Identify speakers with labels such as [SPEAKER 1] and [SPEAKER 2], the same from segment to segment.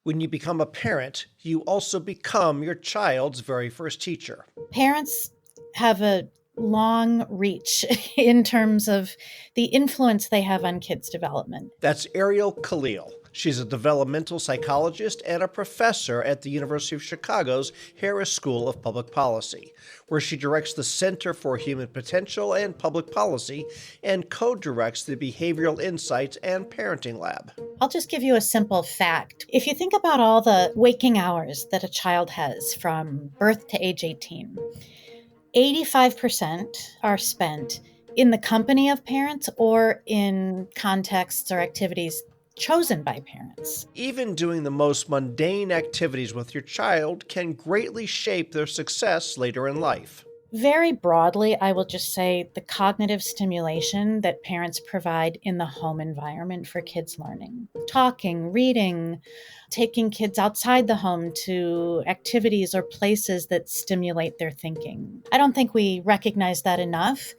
[SPEAKER 1] When you become a parent, you also become your child's very first teacher.
[SPEAKER 2] Parents have a long reach in terms of the influence they have on kids' development.
[SPEAKER 1] That's Ariel Kalil. She's a developmental psychologist and a professor at the University of Chicago's Harris School of Public Policy, where she directs the Center for Human Potential and Public Policy and co-directs the Behavioral Insights and Parenting Lab.
[SPEAKER 2] I'll just give you a simple fact. If you think about all the waking hours that a child has from birth to age 18, 85% are spent in the company of parents or in contexts or activities chosen by parents.
[SPEAKER 1] Even doing the most mundane activities with your child can greatly shape their success later in life.
[SPEAKER 2] Very broadly, I will just say the cognitive stimulation that parents provide in the home environment for kids learning. Talking, reading, taking kids outside the home to activities or places that stimulate their thinking. I don't think we recognize that enough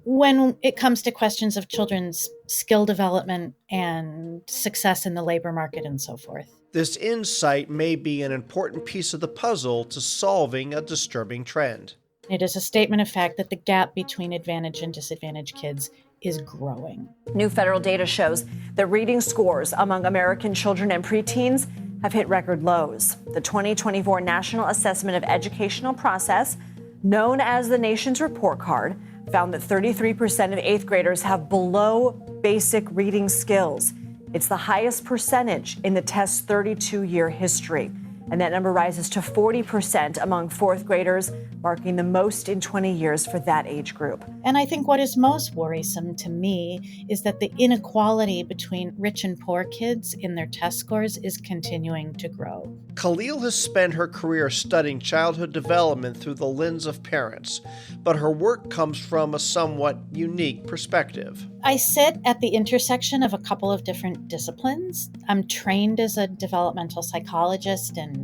[SPEAKER 2] when it comes to questions of children's skill development and success in the labor market and so forth.
[SPEAKER 1] This insight may be an important piece of the puzzle to solving a disturbing trend.
[SPEAKER 2] It is a statement of fact that the gap between advantaged and disadvantaged kids is growing.
[SPEAKER 3] New federal data shows that reading scores among American children and preteens have hit record lows. The 2024 National Assessment of Educational Process, known as the nation's report card, found that 33% of eighth graders have below basic reading skills. It's the highest percentage in the test's 32-year history. And that number rises to 40% among fourth graders, marking the most in 20 years for that age group.
[SPEAKER 2] And I think what is most worrisome to me is that the inequality between rich and poor kids in their test scores is continuing to grow.
[SPEAKER 1] Kalil has spent her career studying childhood development through the lens of parents, but her work comes from a somewhat unique perspective.
[SPEAKER 2] I sit at the intersection of a couple of different disciplines. I'm trained as a developmental psychologist, and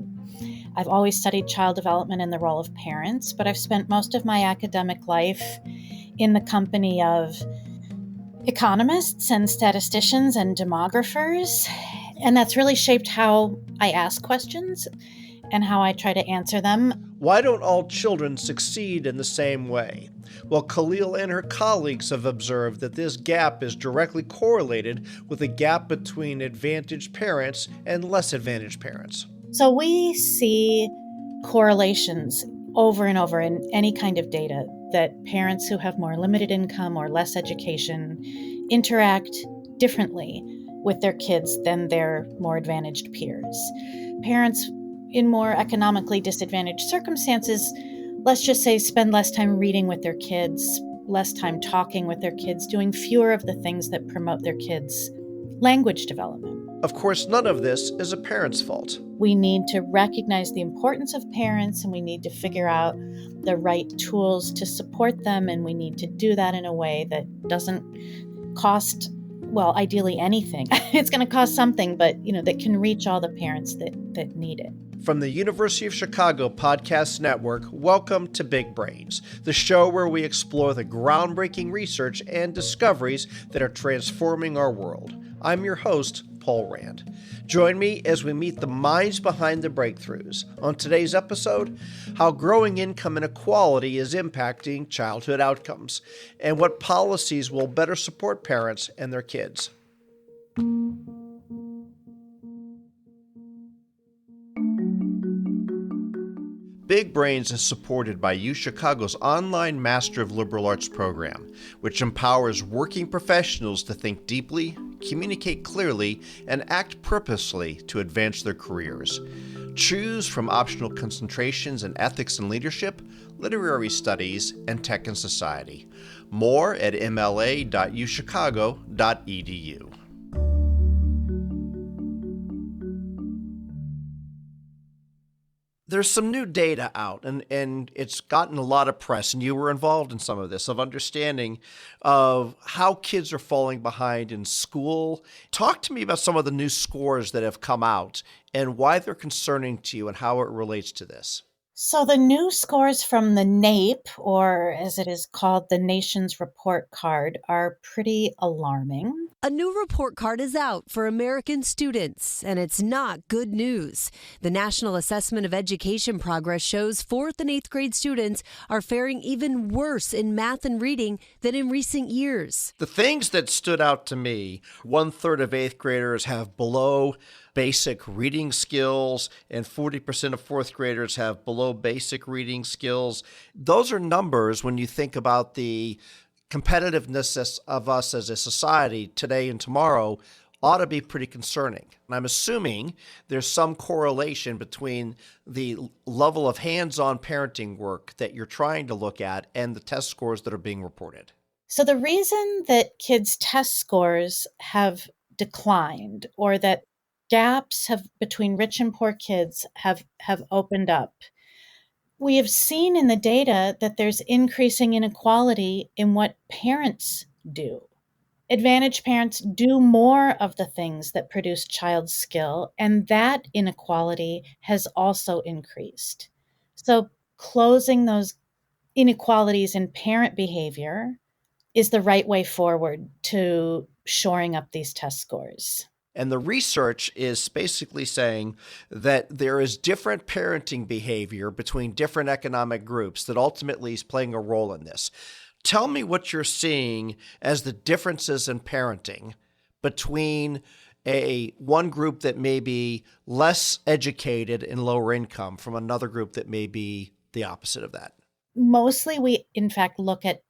[SPEAKER 2] I've always studied child development and the role of parents, but I've spent most of my academic life in the company of economists and statisticians and demographers, and that's really shaped how I ask questions and how I try to answer them.
[SPEAKER 1] Why don't all children succeed in the same way? Well, Kalil and her colleagues have observed that this gap is directly correlated with the gap between advantaged parents and less advantaged parents.
[SPEAKER 2] So we see correlations over and over in any kind of data that parents who have more limited income or less education interact differently with their kids than their more advantaged peers. Parents in more economically disadvantaged circumstances, let's just say, spend less time reading with their kids, less time talking with their kids, doing fewer of the things that promote their kids' language development.
[SPEAKER 1] Of course, none of this is a parent's fault.
[SPEAKER 2] We need to recognize the importance of parents, and we need to figure out the right tools to support them, and we need to do that in a way that doesn't cost, well, ideally anything. It's going to cost something, but that can reach all the parents that need it.
[SPEAKER 1] From the University of Chicago Podcast Network, welcome to Big Brains, the show where we explore the groundbreaking research and discoveries that are transforming our world. I'm your host, Paul Rand. Join me as we meet the minds behind the breakthroughs. On today's episode, how growing income inequality is impacting childhood outcomes, and what policies will better support parents and their kids. Big Brains is supported by UChicago's online Master of Liberal Arts program, which empowers working professionals to think deeply, communicate clearly, and act purposefully to advance their careers. Choose from optional concentrations in ethics and leadership, literary studies, and tech and society. More at mla.uchicago.edu. There's some new data out, and it's gotten a lot of press, and you were involved in some of this, of understanding of how kids are falling behind in school. Talk to me about some of the new scores that have come out and why they're concerning to you and how it relates to this.
[SPEAKER 2] So the new scores from the NAEP, or as it is called, the Nation's Report Card, are pretty alarming.
[SPEAKER 4] A new report card is out for American students, and it's not good news. The National Assessment of Education Progress shows 4th and 8th grade students are faring even worse in math and reading than in recent years.
[SPEAKER 1] The things that stood out to me, 1/3 of 8th graders have below basic reading skills, and 40% of 4th graders have below basic reading skills. Those are numbers when you think about the competitiveness of us as a society today and tomorrow ought to be pretty concerning. And I'm assuming there's some correlation between the level of hands-on parenting work that you're trying to look at and the test scores that are being reported.
[SPEAKER 2] So the reason that kids' test scores have declined, or that gaps between rich and poor kids have opened up, we have seen in the data that there's increasing inequality in what parents do. Advantaged parents do more of the things that produce child skill, and that inequality has also increased. So closing those inequalities in parent behavior is the right way forward to shoring up these test scores.
[SPEAKER 1] And the research is basically saying that there is different parenting behavior between different economic groups that ultimately is playing a role in this. Tell me what you're seeing as the differences in parenting between one group that may be less educated and lower income from another group that may be the opposite of that.
[SPEAKER 2] Mostly we, in fact, look at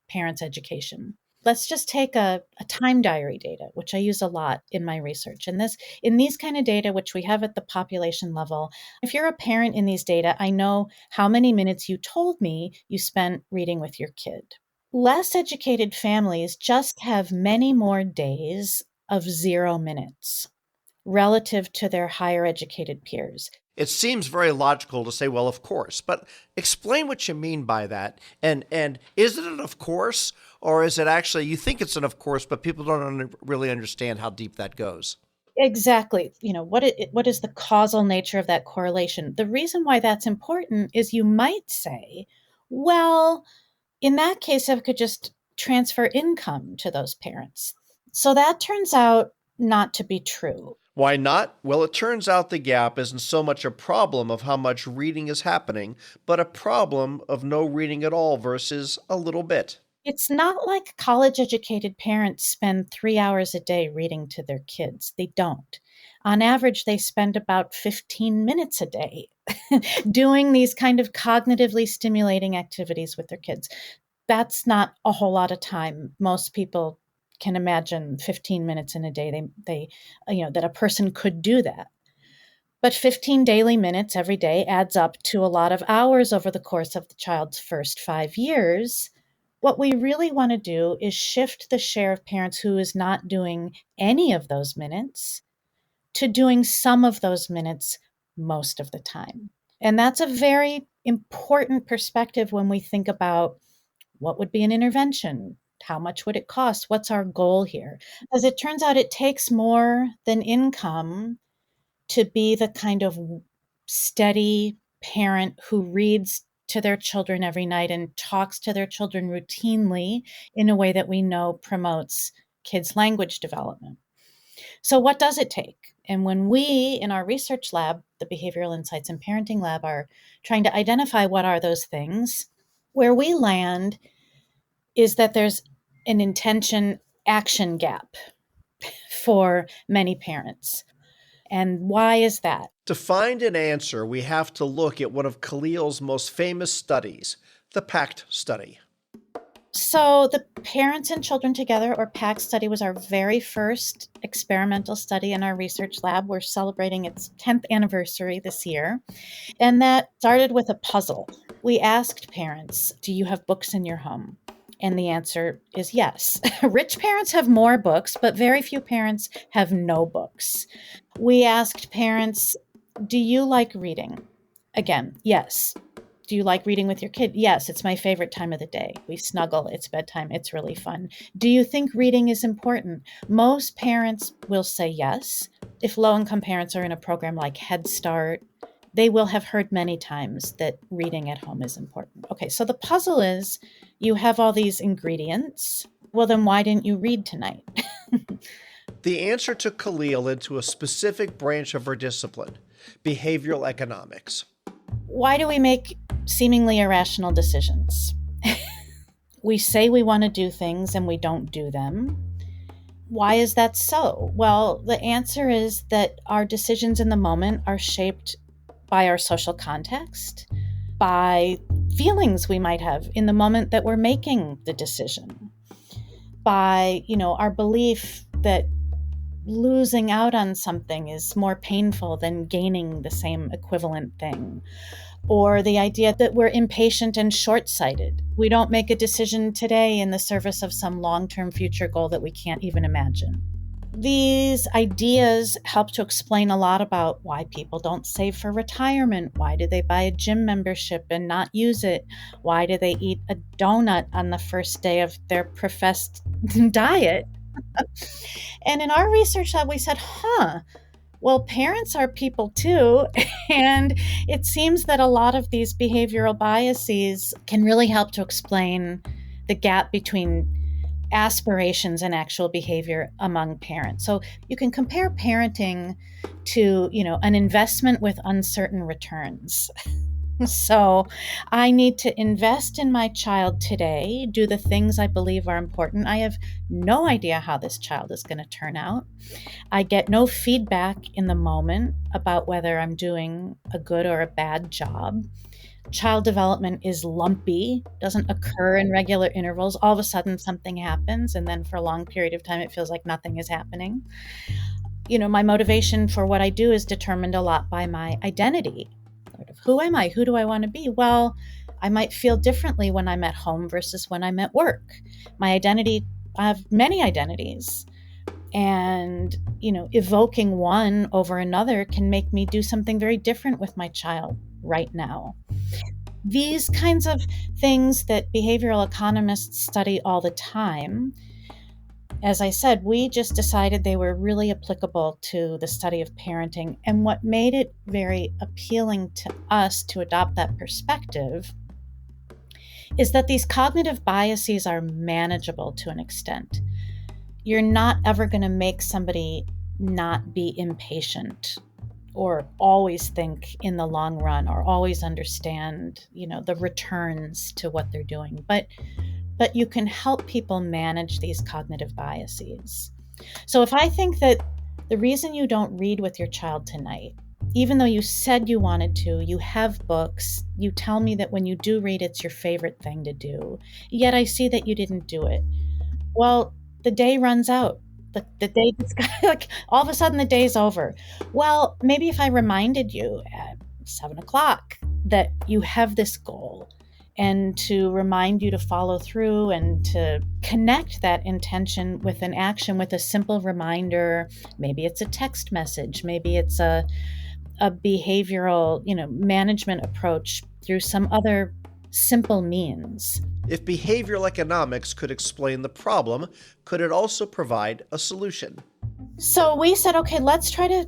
[SPEAKER 2] parents' education. Let's just take a time diary data, which I use a lot in my research. And in these kind of data, which we have at the population level, if you're a parent in these data, I know how many minutes you told me you spent reading with your kid. Less educated families just have many more days of 0 minutes relative to their higher educated peers.
[SPEAKER 1] It seems very logical to say, well, of course, but explain what you mean by that. And is it an of course, or is it actually, you think it's an of course, but people don't really understand how deep that goes?
[SPEAKER 2] Exactly. What is the causal nature of that correlation? The reason why that's important is you might say, well, in that case, I could just transfer income to those parents. So that turns out not to be true.
[SPEAKER 1] Why not? Well, it turns out the gap isn't so much a problem of how much reading is happening, but a problem of no reading at all versus a little bit.
[SPEAKER 2] It's not like college-educated parents spend 3 hours a day reading to their kids. They don't. On average, they spend about 15 minutes a day doing these kind of cognitively stimulating activities with their kids. That's not a whole lot of time. Most people can imagine 15 minutes in a day that a person could do that. But 15 daily minutes every day adds up to a lot of hours over the course of the child's first 5 years. What we really want to do is shift the share of parents who is not doing any of those minutes to doing some of those minutes most of the time. And that's a very important perspective when we think about what would be an intervention. How much would it cost? What's our goal here? As it turns out, it takes more than income to be the kind of steady parent who reads to their children every night and talks to their children routinely in a way that we know promotes kids' language development. So what does it take? And when we, in our research lab, the Behavioral Insights and Parenting Lab, are trying to identify what are those things, where we land is that there's an intention action gap for many parents. And why is that?
[SPEAKER 1] To find an answer, we have to look at one of Kalil's most famous studies, the PACT study.
[SPEAKER 2] So the Parents and Children Together, or PACT study, was our very first experimental study in our research lab. We're celebrating its 10th anniversary this year. And that started with a puzzle. We asked parents, do you have books in your home? And the answer is yes. Rich parents have more books, but very few parents have no books. We asked parents, do you like reading? Again, yes. Do you like reading with your kid? Yes, it's my favorite time of the day. We snuggle, it's bedtime, it's really fun. Do you think reading is important? Most parents will say yes. If low-income parents are in a program like Head Start, they will have heard many times that reading at home is important. Okay, so the puzzle is you have all these ingredients. Well, then why didn't you read tonight?
[SPEAKER 1] The answer took Kalil into a specific branch of her discipline, behavioral economics.
[SPEAKER 2] Why do we make seemingly irrational decisions? We say we want to do things and we don't do them. Why is that so? Well, the answer is that our decisions in the moment are shaped by our social context, by feelings we might have in the moment that we're making the decision, by, our belief that losing out on something is more painful than gaining the same equivalent thing, or the idea that we're impatient and short-sighted. We don't make a decision today in the service of some long-term future goal that we can't even imagine. These ideas help to explain a lot about why people don't save for retirement. Why do they buy a gym membership and not use it? Why do they eat a donut on the first day of their professed diet? And in our research lab, we said, well, parents are people too. And it seems that a lot of these behavioral biases can really help to explain the gap between aspirations and actual behavior among parents. So you can compare parenting to, an investment with uncertain returns. So I need to invest in my child today, do the things I believe are important. I have no idea how this child is going to turn out. I get no feedback in the moment about whether I'm doing a good or a bad job. Child development is lumpy, doesn't occur in regular intervals. All of a sudden something happens, and then for a long period of time it feels like nothing is happening. My motivation for what I do is determined a lot by my identity. Who am I? Who do I want to be? Well, I might feel differently when I'm at home versus when I'm at work. My identity, I have many identities. And, evoking one over another can make me do something very different with my child right now. These kinds of things that behavioral economists study all the time, as I said, we just decided they were really applicable to the study of parenting. And what made it very appealing to us to adopt that perspective is that these cognitive biases are manageable to an extent. You're not ever going to make somebody not be impatient or always think in the long run or always understand, the returns to what they're doing. But you can help people manage these cognitive biases. So if I think that the reason you don't read with your child tonight, even though you said you wanted to, you have books, you tell me that when you do read, it's your favorite thing to do, yet I see that you didn't do it. Well, the day runs out. The day, like all of a sudden the day's over. Well, maybe if I reminded you at 7:00 that you have this goal, and to remind you to follow through and to connect that intention with an action, with a simple reminder. Maybe it's a text message, maybe it's a behavioral, management approach through some other simple means.
[SPEAKER 1] If behavioral economics could explain the problem, could it also provide a solution?
[SPEAKER 2] So we said, okay, let's try to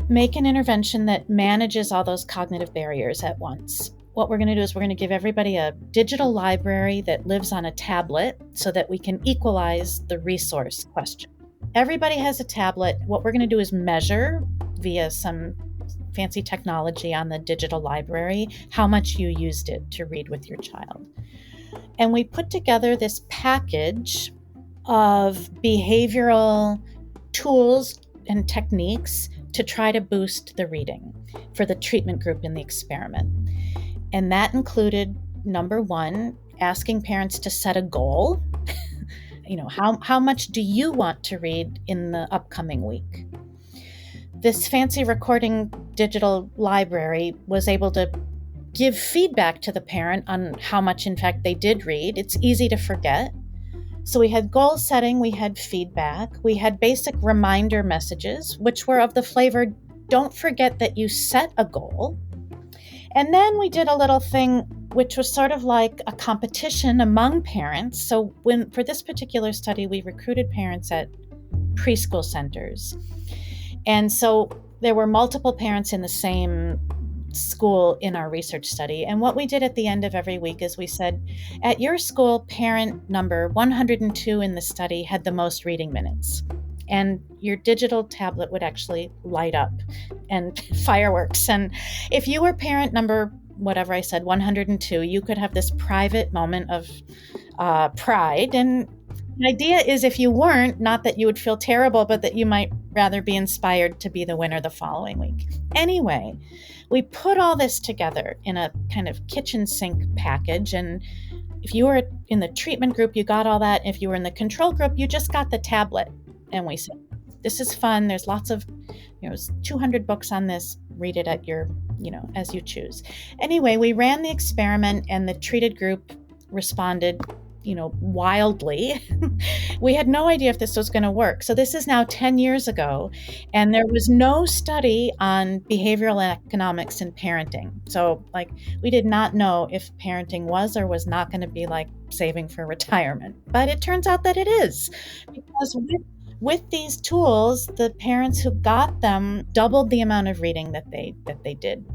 [SPEAKER 2] make an intervention that manages all those cognitive barriers at once. What we're going to do is we're going to give everybody a digital library that lives on a tablet so that we can equalize the resource question. Everybody has a tablet. What we're going to do is measure via some fancy technology on the digital library how much you used it to read with your child. And we put together this package of behavioral tools and techniques to try to boost the reading for the treatment group in the experiment. And that included, number one, asking parents to set a goal. How much do you want to read in the upcoming week? This fancy recording digital library was able to give feedback to the parent on how much, in fact, they did read. It's easy to forget. So we had goal setting, we had feedback, we had basic reminder messages, which were of the flavor, don't forget that you set a goal. And then we did a little thing which was sort of like a competition among parents. So for this particular study, we recruited parents at preschool centers. And so there were multiple parents in the same school in our research study. And what we did at the end of every week is we said, at your school, parent number 102 in the study had the most reading minutes. And your digital tablet would actually light up and fireworks. And if you were parent number, whatever I said, 102, you could have this private moment of pride. And the idea is if you weren't, not that you would feel terrible, but that you might rather be inspired to be the winner the following week. Anyway, we put all this together in a kind of kitchen sink package. And if you were in the treatment group, you got all that. If you were in the control group, you just got the tablet. And we said, this is fun. There's lots of, 200 books on this. Read it at your, as you choose. Anyway, we ran the experiment and the treated group responded wildly. We had no idea if this was going to work. So this is now 10 years ago, and there was no study on behavioral economics in parenting. So we did not know if parenting was or was not going to be like saving for retirement. But it turns out that it is, because with these tools, the parents who got them doubled the amount of reading that they did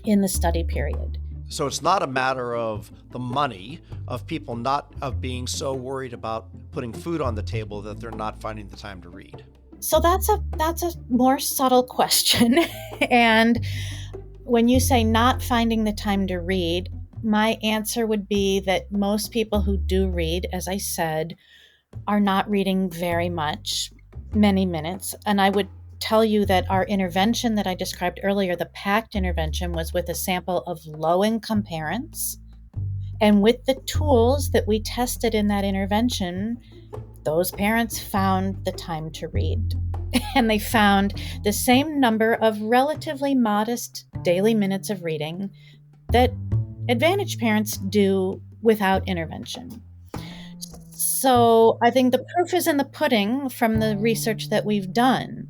[SPEAKER 2] in the study period.
[SPEAKER 1] So it's not a matter of the money, of people of being so worried about putting food on the table that they're not finding the time to read.
[SPEAKER 2] So that's a more subtle question. And when you say not finding the time to read, my answer would be that most people who do read, as I said, are not reading very much, many minutes. And I would tell you that our intervention that I described earlier, the PACT intervention, was with a sample of low-income parents. And with the tools that we tested in that intervention, those parents found the time to read. And they found the same number of relatively modest daily minutes of reading that Advantage parents do without intervention. So I think the proof is in the pudding from the research that we've done.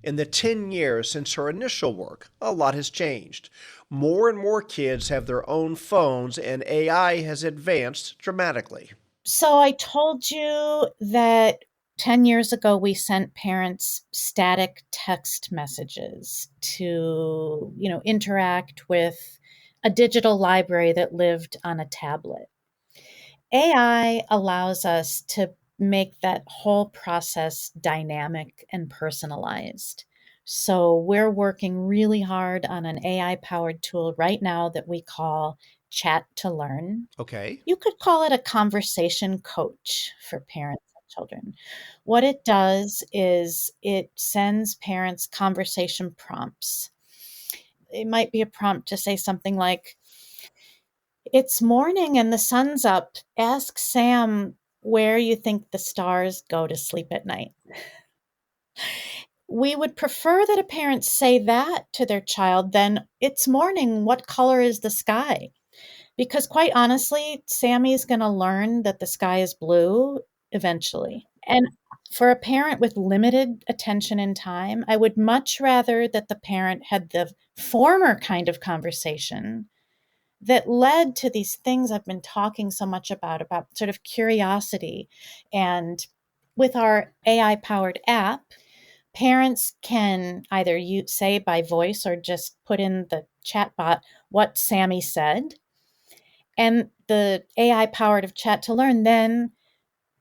[SPEAKER 1] In the 10 years since her initial work, a lot has changed. More and more kids have their own phones, and AI has advanced dramatically.
[SPEAKER 2] So I told you that 10 years ago, we sent parents static text messages to, interact with a digital library that lived on a tablet. AI allows us to make that whole process dynamic and personalized. So we're working really hard on an AI-powered tool right now that we call Chat to Learn.
[SPEAKER 1] Okay.
[SPEAKER 2] You could call it a conversation coach for parents and children. What it does is it sends parents conversation prompts. It might be a prompt to say something like, "It's morning and the sun's up. Ask Sam where you think the stars go to sleep at night." We would prefer that a parent say that to their child than, "It's morning, what color is the sky?" Because quite honestly, Sammy's going to learn that the sky is blue eventually. And for a parent with limited attention and time, I would much rather that the parent had the former kind of conversation that led to these things I've been talking so much about sort of curiosity. And with our AI-powered app, parents can either say by voice or just put in the chatbot what Sammy said. And the AI-powered of Chat to Learn then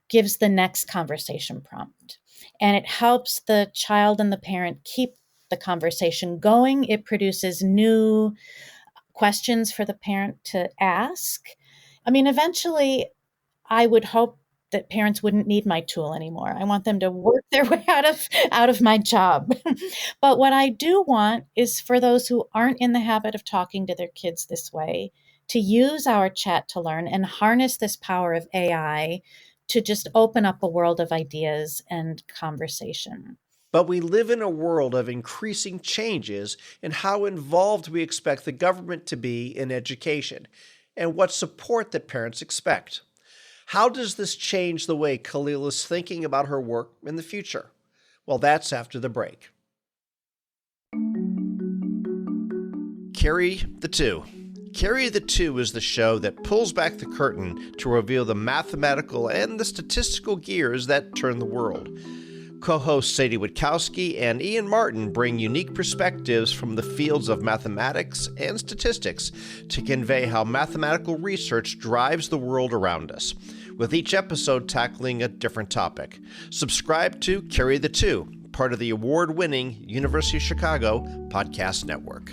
[SPEAKER 2] gives the next conversation prompt. And it helps the child and the parent keep the conversation going. It produces new questions for the parent to ask. I mean, eventually, I would hope that parents wouldn't need my tool anymore. I want them to work their way out of my job. But what I do want is for those who aren't in the habit of talking to their kids this way to use our Chat to Learn and harness this power of AI to just open up a world of ideas and conversation.
[SPEAKER 1] But we live in a world of increasing changes in how involved we expect the government to be in education and what support that parents expect. How does this change the way Kalil is thinking about her work in the future? Well, that's after the break. Carry the Two. Carry the Two is the show that pulls back the curtain to reveal the mathematical and the statistical gears that turn the world. Co-hosts Sadie Witkowski and Ian Martin bring unique perspectives from the fields of mathematics and statistics to convey how mathematical research drives the world around us, with each episode tackling a different topic. Subscribe to Carry the Two, part of the award-winning University of Chicago podcast network.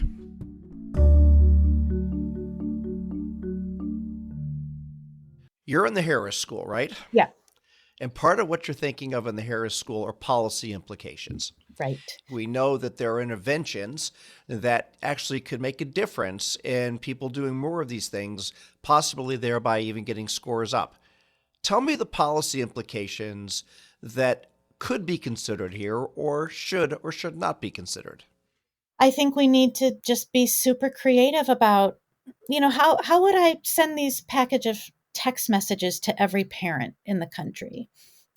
[SPEAKER 1] You're in the Harris School, right?
[SPEAKER 2] Yeah.
[SPEAKER 1] And part of what you're thinking of in the Harris School are policy implications.
[SPEAKER 2] Right.
[SPEAKER 1] We know that there are interventions that actually could make a difference in people doing more of these things, possibly thereby even getting scores up. Tell me the policy implications that could be considered here or should not be considered.
[SPEAKER 2] I think we need to just be super creative about, how would I send these package of text messages to every parent in the country?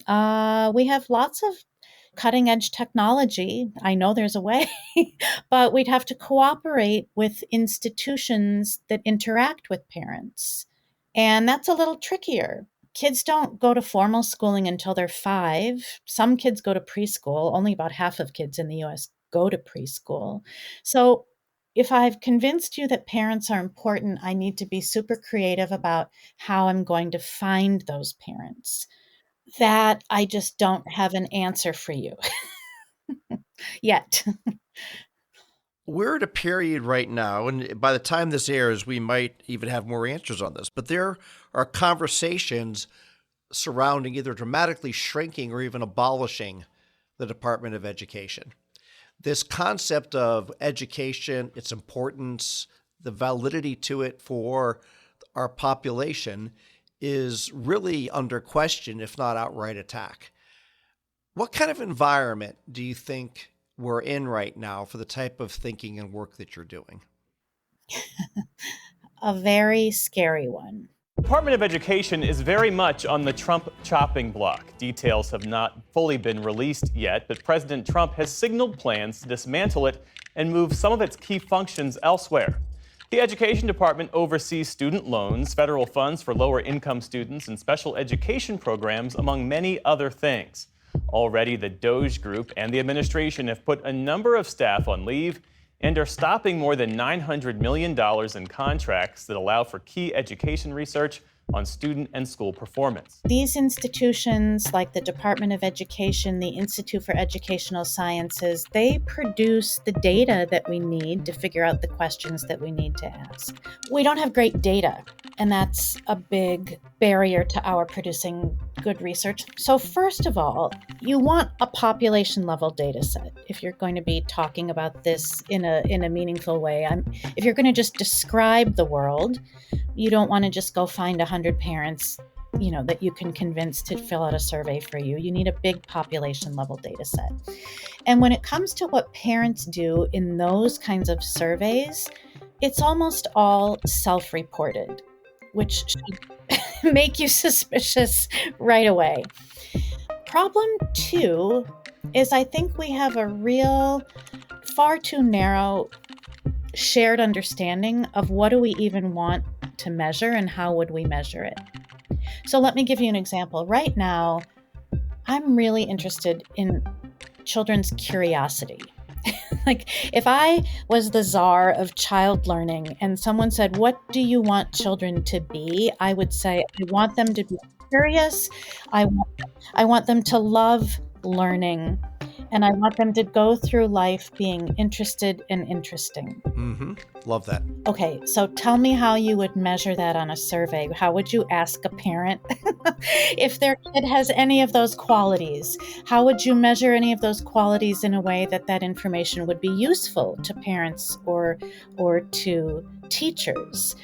[SPEAKER 2] We have lots of cutting edge technology. I know there's a way, but we'd have to cooperate with institutions that interact with parents. And that's a little trickier. Kids don't go to formal schooling until they're 5. Some kids go to preschool. Only about half of kids in the US go to preschool. So if I've convinced you that parents are important, I need to be super creative about how I'm going to find those parents. That I just don't have an answer for you yet.
[SPEAKER 1] We're at a period right now, and by the time this airs, we might even have more answers on this, but there are conversations surrounding either dramatically shrinking or even abolishing the Department of Education. This concept of education, its importance, the validity to it for our population is really under question, if not outright attack. What kind of environment do you think we're in right now for the type of thinking and work that you're doing?
[SPEAKER 2] A very scary one.
[SPEAKER 5] The Department of Education is very much on the Trump chopping block. Details have not fully been released yet, but President Trump has signaled plans to dismantle it and move some of its key functions elsewhere. The Education Department oversees student loans, federal funds for lower-income students, and special education programs, among many other things. Already, the Doge Group and the administration have put a number of staff on leave and are stopping more than $900 million in contracts that allow for key education research on student and school performance.
[SPEAKER 2] These institutions, like the Department of Education, the Institute for Educational Sciences, they produce the data that we need to figure out the questions that we need to ask. We don't have great data, and that's a big barrier to our producing good research. So first of all, you want a population-level data set if you're going to be talking about this in a meaningful way. If you're going to just describe the world, you don't want to just go find 100 parents, that you can convince to fill out a survey for you. You need a big population-level data set. And when it comes to what parents do in those kinds of surveys, it's almost all self-reported, which should make you suspicious right away. Problem 2 is I think we have a real, far too narrow shared understanding of what do we even want to measure and how would we measure it. So let me give you an example. Right now, I'm really interested in children's curiosity. Like, if I was the czar of child learning and someone said, what do you want children to be? I would say, I want them to be curious. I want them to love learning. And I want them to go through life being interested and interesting.
[SPEAKER 1] Mm-hmm. Love that.
[SPEAKER 2] Okay, so tell me how you would measure that on a survey. How would you ask a parent if their kid has any of those qualities? How would you measure any of those qualities in a way that that information would be useful to parents or to teachers?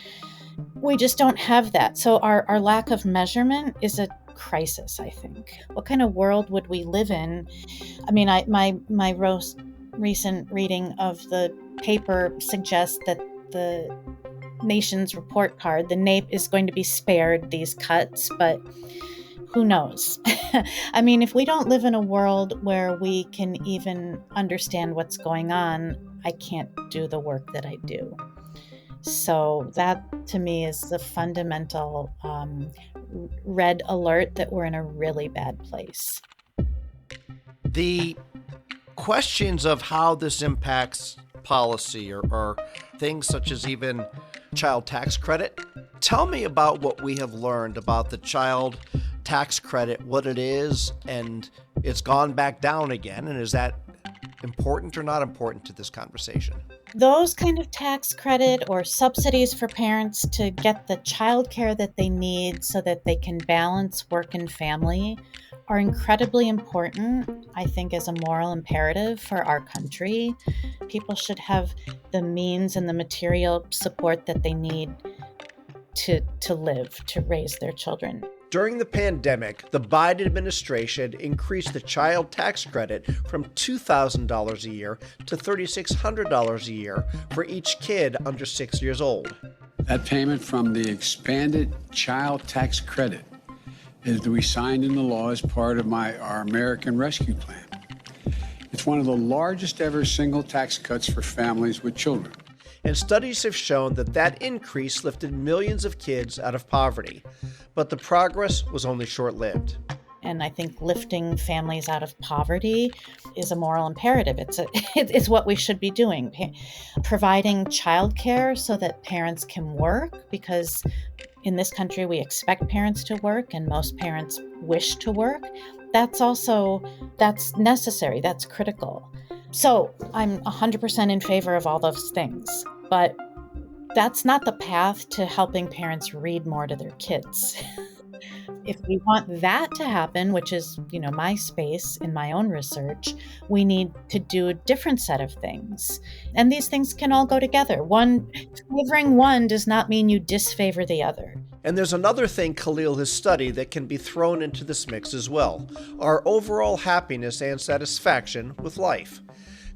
[SPEAKER 2] We just don't have that. So our lack of measurement is a crisis, I think. What kind of world would we live in? I mean, my recent reading of the paper suggests that the nation's report card, the NAEP, is going to be spared these cuts, but who knows? I mean, if we don't live in a world where we can even understand what's going on, I can't do the work that I do. So that, to me, is the fundamental red alert that we're in a really bad place.
[SPEAKER 1] The questions of how this impacts policy or things such as even child tax credit. Tell me about what we have learned about the child tax credit, what it is, and it's gone back down again. And is that important or not important to this conversation?
[SPEAKER 2] Those kind of tax credit or subsidies for parents to get the childcare that they need so that they can balance work and family are incredibly important, I think, as a moral imperative for our country. People should have the means and the material support that they need to live, to raise their children.
[SPEAKER 1] During the pandemic, the Biden administration increased the child tax credit from $2,000 a year to $3,600 a year for each kid under 6 years old.
[SPEAKER 6] That payment from the expanded child tax credit is to be signed into law as part of our American Rescue Plan. It's one of the largest ever single tax cuts for families with children.
[SPEAKER 1] And studies have shown that increase lifted millions of kids out of poverty. But the progress was only short-lived.
[SPEAKER 2] And I think lifting families out of poverty is a moral imperative. It's what we should be doing. Providing childcare so that parents can work, because in this country we expect parents to work and most parents wish to work. That's necessary, that's critical. So I'm 100% in favor of all those things, but that's not the path to helping parents read more to their kids. If we want that to happen, which is, my space in my own research, we need to do a different set of things. And these things can all go together. Favoring one does not mean you disfavor the other.
[SPEAKER 1] And there's another thing Kalil has studied that can be thrown into this mix as well: our overall happiness and satisfaction with life.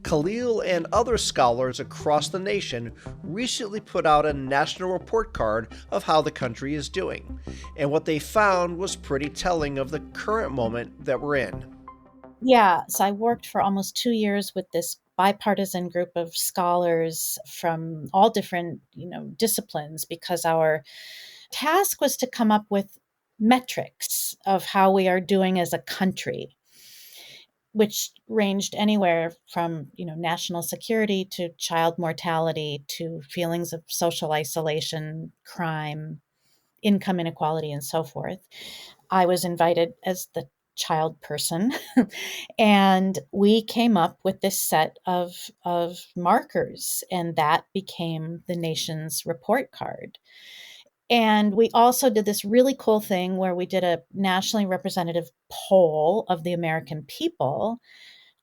[SPEAKER 1] Kalil and other scholars across the nation recently put out a national report card of how the country is doing. And what they found was pretty telling of the current moment that we're in.
[SPEAKER 2] Yeah, so I worked for almost 2 years with this bipartisan group of scholars from all different, disciplines, because our task was to come up with metrics of how we are doing as a country, which ranged anywhere from, national security to child mortality to feelings of social isolation, crime, income inequality, and so forth. I was invited as the child person, and we came up with this set of markers, and that became the nation's report card. And we also did this really cool thing where we did a nationally representative poll of the American people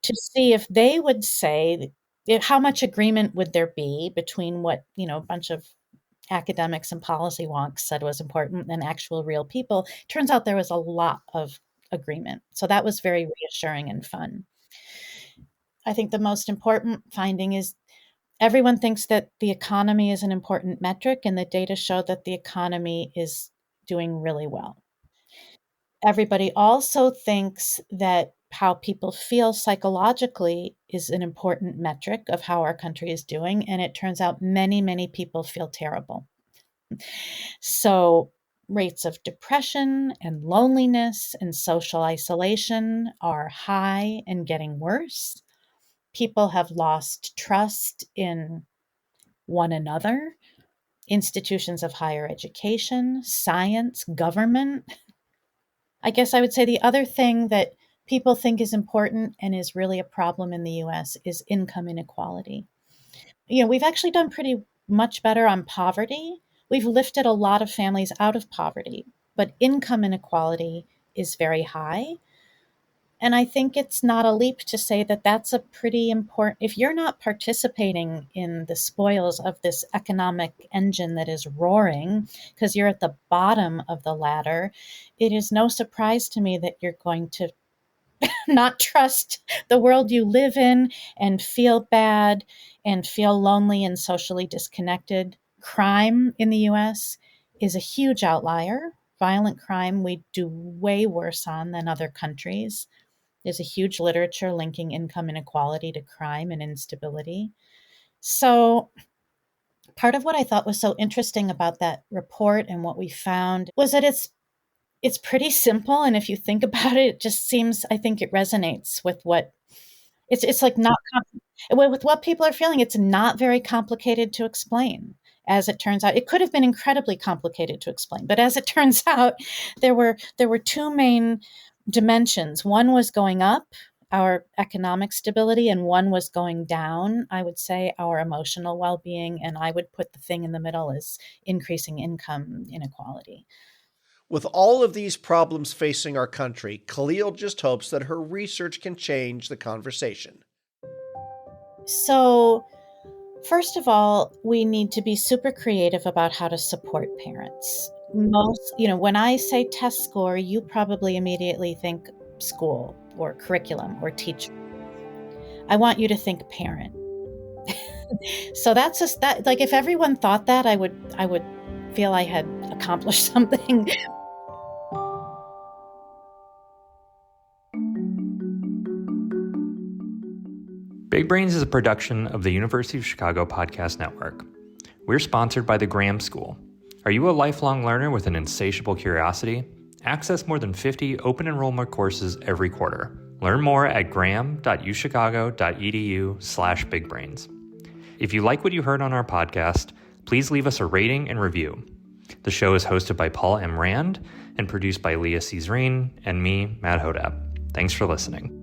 [SPEAKER 2] to see if they would say how much agreement would there be between what, a bunch of academics and policy wonks said was important and actual real people. Turns out there was a lot of agreement. So that was very reassuring and fun. I think the most important finding is everyone thinks that the economy is an important metric, and the data show that the economy is doing really well. Everybody also thinks that how people feel psychologically is an important metric of how our country is doing, and it turns out many, many people feel terrible. So rates of depression and loneliness and social isolation are high and getting worse. People have lost trust in one another, institutions of higher education, science, government. I guess I would say the other thing that people think is important and is really a problem in the US is income inequality. We've actually done pretty much better on poverty. We've lifted a lot of families out of poverty, but income inequality is very high. And I think it's not a leap to say that that's a pretty important, if you're not participating in the spoils of this economic engine that is roaring, because you're at the bottom of the ladder, it is no surprise to me that you're going to not trust the world you live in and feel bad and feel lonely and socially disconnected. Crime in the US is a huge outlier. Violent crime we do way worse on than other countries. There's a huge literature linking income inequality to crime and instability. So part of what I thought was so interesting about that report and what we found was that it's it's pretty simple. And if you think about it, it just seems, I think it resonates with what it's like not with what people are feeling. It's not very complicated to explain. As it turns out, it could have been incredibly complicated to explain, but as it turns out, there were two main dimensions. One was going up, our economic stability, and one was going down, I would say, our emotional well-being, and I would put the thing in the middle as increasing income inequality.
[SPEAKER 1] With all of these problems facing our country, Kalil just hopes that her research can change the conversation.
[SPEAKER 2] So, first of all, we need to be super creative about how to support parents. When I say test score, you probably immediately think school or curriculum or teacher. I want you to think parent. So that's just that, like, if everyone thought that, I would feel I had accomplished something.
[SPEAKER 7] Big Brains is a production of the University of Chicago Podcast Network. We're sponsored by the Graham School. Are you a lifelong learner with an insatiable curiosity? Access more than 50 open enrollment courses every quarter. Learn more at graham.uchicago.edu/bigbrains. If you like what you heard on our podcast, please leave us a rating and review. The show is hosted by Paula M. Rand and produced by Leah Cesarine and me, Matt Hodap. Thanks for listening.